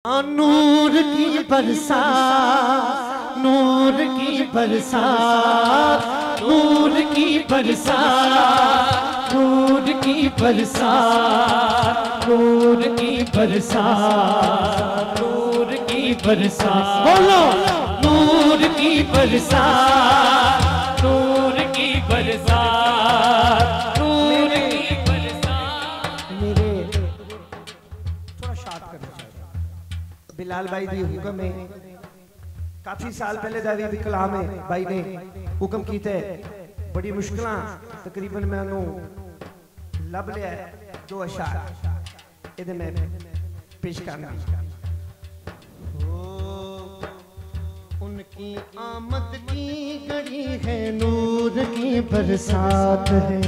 नूर की बरसात, नूर की बरसात, नूर की बरसात, नूर की बरसात, नूर की बरसात, नूर की बरसात, बोलो नूर की बरसात, नूर की बरसात, नूर की बरसात। मेरे थोड़ा शार्ट करना चाहिए। बिलाल भाई दी हुक्म है, काफी साल पहले दावी कलाम है भाई ने हुक्म किया है, बड़ी मुश्किल तकरीबन मैं लब लिया दो अशार इधर मैं पेश करना। उनकी आमद की घड़ी है, नूर की बरसात है,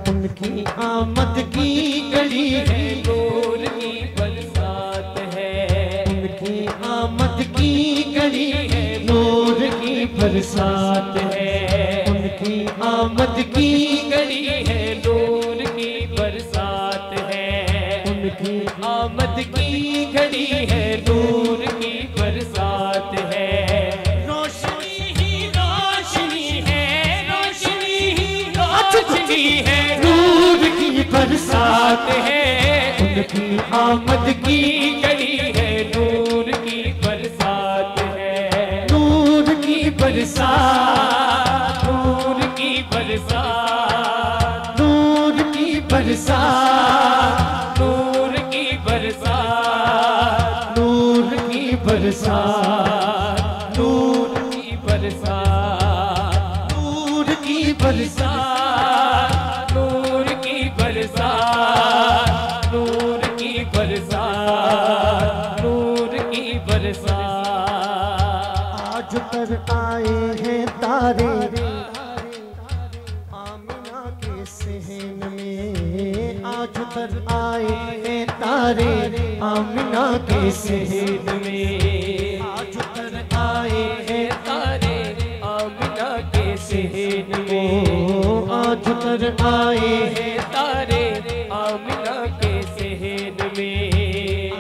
उनकी आमद की घड़ी है, नूर की बरसात है, उनकी आमद की घड़ी है, नूर की बरसात है, उनकी आमद की घड़ी है, नूर की बरसात है, उनकी आमद की घड़ी है, नूर की बरसात है। रोशनी ही रोशनी है, रोशनी ही रोशनी है, नूर की बरसात है, उनकी आमद की घड़ी है, नूर की बरसात है, नूर की बरसात, नूर की बरसात, नूर की बरसात, नूर की बरसात, नूर की बरसात, नूर की बरसात, नूर की बरसात, नूर की बरसात, नूर की बरसात, नूर की बरसात। आज पर आए हैं तारे आमिना के सहन में, आज पर आए हैं तारे आमिना के सहन में, आज पर आए हैं तारे आमिना के सहन में, आज पर आए हैं तारे आमिना के सहन में,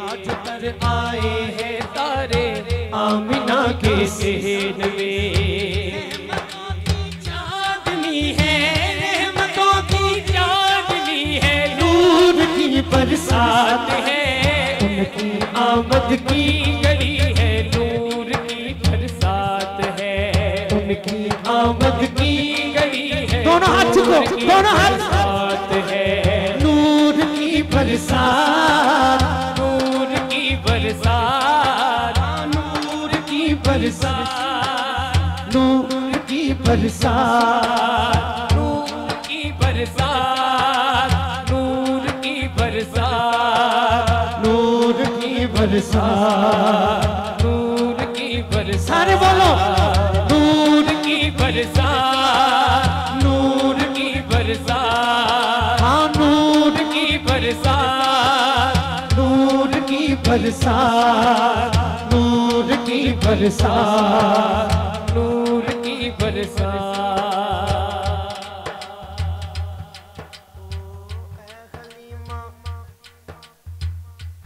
आज पर आए हैं तारे आमिना के सहन में। रहमतों की चांदनी है, रहमतों की चांदनी है, नूर की बरसात है, उनकी आमद की घड़ी है, नूर की बरसात है, उनकी आमद की घड़ी है, दोनों हाथ चुको, दोनों हाथ है, नूर की बरसात, नूर की बरसात, नूर की बरसात, नूर की बरसात, नूर की बरसात, नूर की बरसात, नूर की बरसात, नूर की बरसात, सारे बोलो नूर की बरसात, नूर की बरसात, हाँ नूर की बरसात, नूर की बरसात, नूर की बरसात, नूर की बरसात।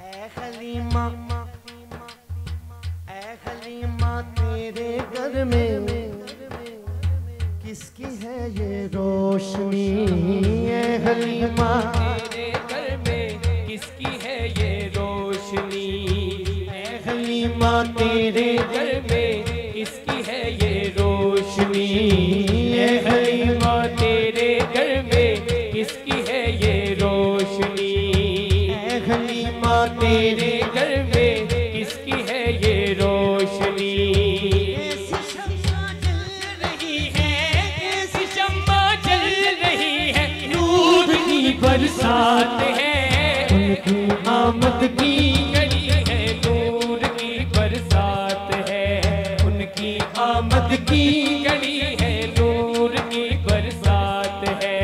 ऐ खलीमा, ऐ खलीमा तेरे घर में किसकी है ये रोशनी, ऐ खलीमा तेरे घर में किसकी है ये रोशनी, ऐ खलीमा तेरे घर में किसकी है ये रोशनी, ऐ खलीमा तेरे घर में किसकी है ये रोशनी, ऐ खलीमा तेरे घर में किसकी है ये रोशनी। ऐसी शम्मा जल रही है, ऐसी शम्मा जल रही है, नूर की बरसात है, उनकी आमद की घड़ी है, नूर की बरसात है, उनकी आमद की घड़ी है, नूर की बरसात है,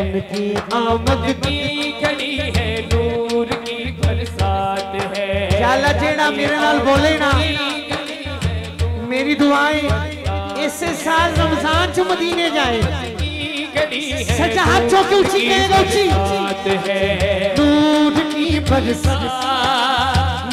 उनकी आमद की घड़ी है, नूर की बरसात है। शाला जेड़ा मेरे नाल बोले ना, मेरी दुआएं इस साल रमजान च मदीने जाए, सच्चा हाथ चौके ऊंची करेगा, ऊंची है, नूर की बरसात,